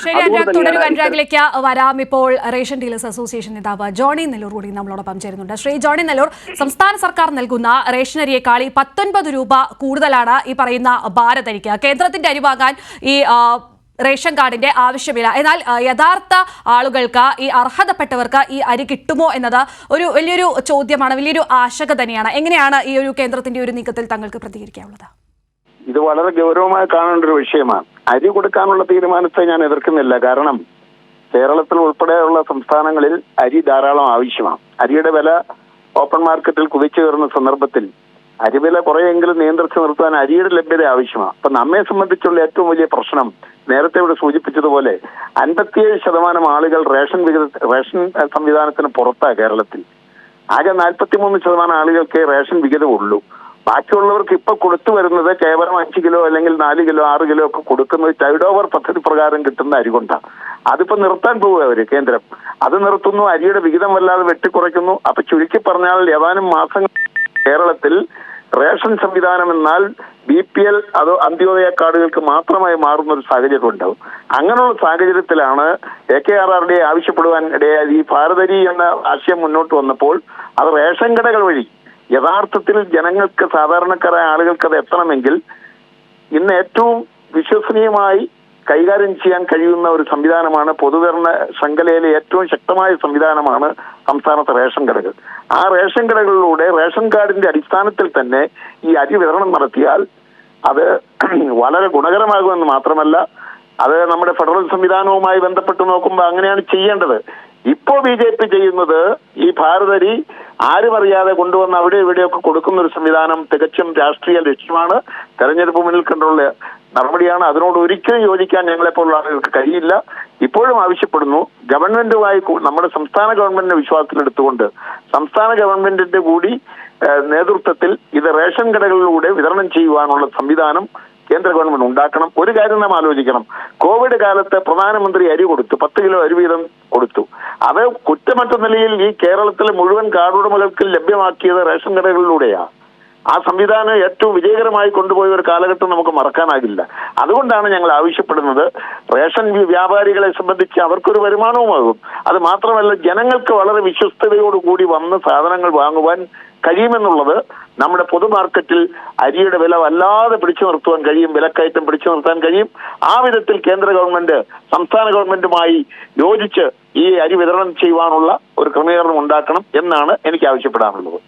ശരി അനുരാഗ്, തുടരും. അനുരാഗിലേക്ക് വരാം. ഇപ്പോൾ റേഷൻ ഡീലേഴ്സ് അസോസിയേഷൻ നേതാവ് ജോണി നെല്ലൂർ കൂടി നമ്മളോടൊപ്പം ചേരുന്നുണ്ട്. ശ്രീ ജോണി നെല്ലൂർ, സംസ്ഥാന സർക്കാർ നൽകുന്ന റേഷനരിയേക്കാൾ 19 രൂപ കൂടുതലാണ് ഈ പറയുന്ന ഭാരതരിക്ക്. കേന്ദ്രത്തിന്റെ അരി വാങ്ങാൻ ഈ റേഷൻ കാർഡിന്റെ ആവശ്യമില്ല. എന്നാൽ യഥാർത്ഥ ആളുകൾക്ക്, ഈ അർഹതപ്പെട്ടവർക്ക് ഈ അരി കിട്ടുമോ എന്നത് ഒരു വലിയൊരു ചോദ്യമാണ്, വലിയൊരു ആശങ്ക തന്നെയാണ്. എങ്ങനെയാണ് ഈ ഒരു കേന്ദ്രത്തിന്റെ ഒരു നീക്കത്തിൽ താങ്കൾക്ക് പ്രതികരിക്കാനുള്ളത്? ഇത് വളരെ ഗൗരവമായി കാണേണ്ട ഒരു വിഷയമാണ്. അരി കൊടുക്കാനുള്ള തീരുമാനത്തെ ഞാൻ എതിർക്കുന്നില്ല. കാരണം കേരളത്തിൽ ഉൾപ്പെടെയുള്ള സംസ്ഥാനങ്ങളിൽ അരി ധാരാളം ആവശ്യമാണ്. അരിയുടെ വില ഓപ്പൺ മാർക്കറ്റിൽ കുതിച്ചുയർന്ന സന്ദർഭത്തിൽ അരിവില കുറെയെങ്കിലും നിയന്ത്രിച്ചു നിർത്താൻ അരിയുടെ ലഭ്യത ആവശ്യമാണ്. അപ്പൊ നമ്മെ സംബന്ധിച്ചുള്ള ഏറ്റവും വലിയ പ്രശ്നം, നേരത്തെ ഇവിടെ സൂചിപ്പിച്ചതുപോലെ 57% ആളുകൾ റേഷൻ സംവിധാനത്തിന് പുറത്താണ് കേരളത്തിൽ. ആകെ 43% ആളുകൾക്ക് റേഷൻ വിഹിതമുള്ളൂ. ബാക്കിയുള്ളവർക്ക് ഇപ്പൊ കൊടുത്തു വരുന്നത് കേവലം 5 കിലോ അല്ലെങ്കിൽ 4 കിലോ 6 കിലോ ഒക്കെ കൊടുക്കുന്നത് ടൈഡ് ഓവർ പദ്ധതി പ്രകാരം കിട്ടുന്ന അരി കൊണ്ടാണ്. അതിപ്പോ നിർത്താൻ പോവുക അവര് കേന്ദ്രം. അത് നിർത്തുന്നു, അരിയുടെ വിഹിതം വല്ലാതെ വെട്ടിക്കുറയ്ക്കുന്നു. അപ്പൊ ചുരുക്കി പറഞ്ഞാൽ ഏതാനും മാസങ്ങൾ കേരളത്തിൽ റേഷൻ സംവിധാനം എന്നാൽ BPL അതോ അന്ത്യോദയ കാർഡുകൾക്ക് മാത്രമായി മാറുന്ന ഒരു സാഹചര്യം ഉണ്ടാവും. അങ്ങനെയുള്ള സാഹചര്യത്തിലാണ് AKRRDA ആവശ്യപ്പെടുവാൻ ഇടയായത്. ഈ ഭാരതരി എന്ന ആശയം മുന്നോട്ട് വന്നപ്പോൾ അത് റേഷൻ കടകൾ വഴി യഥാർത്ഥത്തിൽ ജനങ്ങൾക്ക്, സാധാരണക്കാരായ ആളുകൾക്ക് അത് എത്തണമെങ്കിൽ ഇന്ന് ഏറ്റവും വിശ്വസനീയമായി കൈകാര്യം ചെയ്യാൻ കഴിയുന്ന ഒരു സംവിധാനമാണ്, പൊതുവിതരണ ശൃംഖലയിലെ ഏറ്റവും ശക്തമായ സംവിധാനമാണ് സംസ്ഥാനത്തെ റേഷൻ കടകൾ. ആ റേഷൻ കടകളിലൂടെ റേഷൻ കാർഡിന്റെ അടിസ്ഥാനത്തിൽ തന്നെ ഈ അരി വിതരണം നടത്തിയാൽ അത് വളരെ ഗുണകരമാകുമെന്ന് മാത്രമല്ല, അത് നമ്മുടെ ഫെഡറൽ സംവിധാനവുമായി ബന്ധപ്പെട്ട് നോക്കുമ്പോൾ അങ്ങനെയാണ് ചെയ്യേണ്ടത്. ഇപ്പോ BJP ചെയ്യുന്നത് ഈ ഭാരതരി ആരും അറിയാതെ കൊണ്ടുവന്ന് അവിടെ ഇവിടെയൊക്കെ കൊടുക്കുന്ന ഒരു സംവിധാനം തികച്ചും രാഷ്ട്രീയ ലക്ഷ്യമാണ്, തെരഞ്ഞെടുപ്പ് മുന്നിൽ കണ്ടുള്ള നടപടിയാണ്. അതിനോട് ഒരിക്കലും യോജിക്കാൻ ഞങ്ങളെപ്പോലുള്ള ആളുകൾക്ക് കഴിയില്ല. ഇപ്പോഴും ആവശ്യപ്പെടുന്നു, ഗവൺമെന്റുമായി, നമ്മുടെ സംസ്ഥാന ഗവൺമെന്റിനെ വിശ്വാസത്തിലെടുത്തുകൊണ്ട് സംസ്ഥാന ഗവൺമെന്റിന്റെ കൂടി നേതൃത്വത്തിൽ ഇത് റേഷൻ കടകളിലൂടെ വിതരണം ചെയ്യുവാനുള്ള സംവിധാനം കേന്ദ്ര ഗവൺമെന്റ് ഉണ്ടാക്കണം. ഒരു കാര്യം നാം ആലോചിക്കണം, കോവിഡ് കാലത്ത് പ്രധാനമന്ത്രി അരി കൊടുത്തു, 10 കിലോ അരി വീതം കൊടുത്തു. അത് കുറ്റമറ്റ നിലയിൽ ഈ കേരളത്തിലെ മുഴുവൻ കാർഡുടമകൾക്ക് ലഭ്യമാക്കിയത് റേഷൻ കടകളിലൂടെയാണ്. ആ സംവിധാനം ഏറ്റവും വിജയകരമായി കൊണ്ടുപോയ ഒരു കാലഘട്ടം നമുക്ക് മറക്കാനാകില്ല. അതുകൊണ്ടാണ് ഞങ്ങൾ ആവശ്യപ്പെടുന്നത്, റേഷൻ വ്യാപാരികളെ സംബന്ധിച്ച് അവർക്കൊരു വരുമാനവുമാകും. അത് മാത്രമല്ല, ജനങ്ങൾക്ക് വളരെ വിശ്വസ്തയോടുകൂടി വന്ന് സാധനങ്ങൾ വാങ്ങുവാൻ കഴിയുമെന്നുള്ളത് നമ്മുടെ പൊതു മാർക്കറ്റിൽ അരിയുടെ വില വല്ലാതെ പിടിച്ചു നിർത്തുവാൻ കഴിയും, വിലക്കയറ്റം പിടിച്ചു നിർത്താൻ കഴിയും. ആ വിധത്തിൽ കേന്ദ്ര ഗവൺമെന്റ് സംസ്ഥാന ഗവൺമെന്റുമായി യോജിച്ച് ഈ അരി വിതരണം ചെയ്യുവാനുള്ള ഒരു ക്രമീകരണം ഉണ്ടാക്കണം എന്നാണ് എനിക്ക് ആവശ്യപ്പെടാനുള്ളത്.